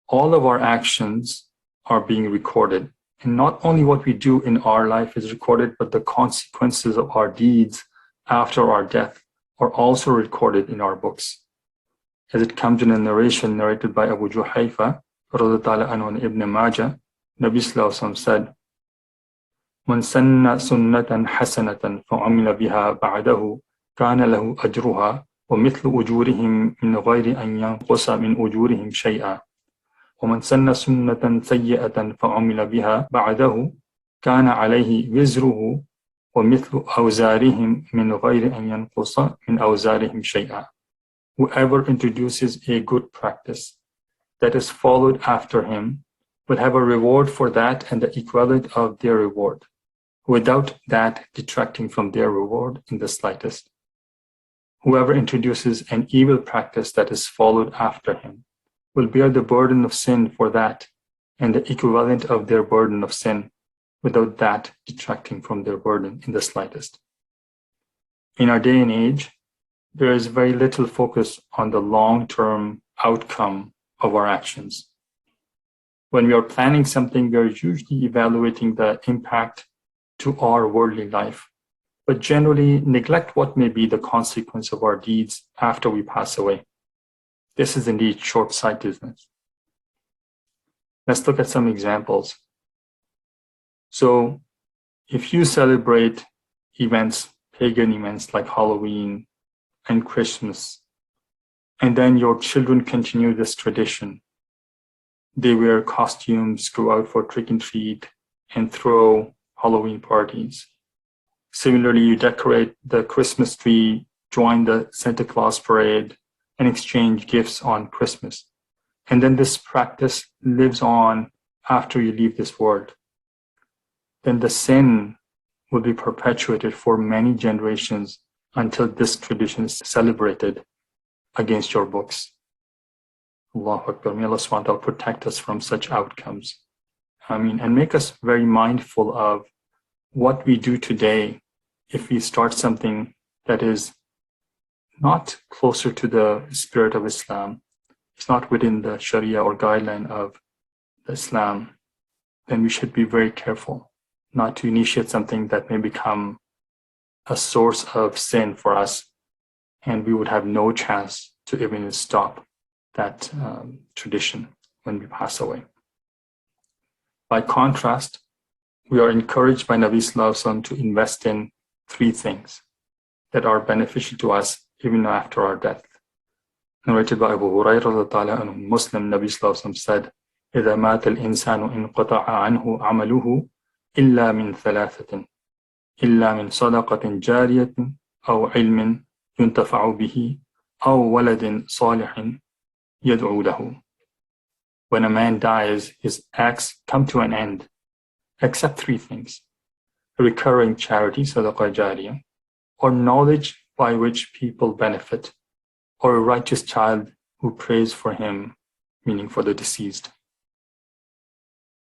all of our actions are being recorded. And not only what we do in our life is recorded, but the consequences of our deeds after our death are also recorded in our books. As it comes in a narration narrated by Abu Juhayfa, radhiyallahu anhu, and Ibn Majah, Nabi Sallallahu Alaihi Wasallam said, "Man sanna sunnatan hasanatan fa'amila biha ba'dahu kana lahu ajruha wa mithlu ujurihim min ghayri an yanqusa min ujurihim shay'a. ومن سن سنة سيئة فعمل بها بعده كان عليه وزره ومثل أوزارهم من غير أن ينقص من أوزارهم شيئا." Whoever introduces a good practice that is followed after him will have a reward for that and the equivalent of their reward, without that detracting from their reward in the slightest. Whoever introduces an evil practice that is followed after him will bear the burden of sin for that and the equivalent of their burden of sin, without that detracting from their burden in the slightest. In our day and age, there is very little focus on the long-term outcome of our actions. When we are planning something, we are usually evaluating the impact to our worldly life, but generally neglect what may be the consequence of our deeds after we pass away. This is indeed short-sightedness. Let's look at some examples. So, if you celebrate events, pagan events like Halloween and Christmas, and then your children continue this tradition, they wear costumes, go out for trick and treat, and throw Halloween parties. Similarly, you decorate the Christmas tree, join the Santa Claus parade, and exchange gifts on Christmas. And then this practice lives on after you leave this world. Then the sin will be perpetuated for many generations until this tradition is celebrated against your books. Allahu Akbar. May Allah subhanahu wa ta'ala protect us from such outcomes. And make us very mindful of what we do today if we start something that is not closer to the spirit of Islam, it's not within the Sharia or guideline of Islam, then we should be very careful not to initiate something that may become a source of sin for us, and we would have no chance to even stop that tradition when we pass away. By contrast, we are encouraged by Nabi Sallallahu Alaihi Wasallam to invest in three things that are beneficial to us even after our death. Narrated by Abu Hurairah radhiyallahu anhu, Muslim, Nabi Sallallahu Alaihi Wasallam said, إِذَا مَاتَ الْإِنسَانُ انْقَطَعَ عَنْهُ عَمَلُهُ إِلَّا مِنْ ثَلَاثَةٍ إِلَّا مِنْ صَدَقَةٍ جَارِيَةٍ أَوْ عِلْمٍ يُنْتَفَعُ بِهِ أَوْ وَلَدٍ صَالِحٍ يَدْعُو لَهُ. When a man dies, his acts come to an end, except three things: a recurring charity, sadaqah jariyah, or knowledge by which people benefit, or a righteous child who prays for him, meaning for the deceased.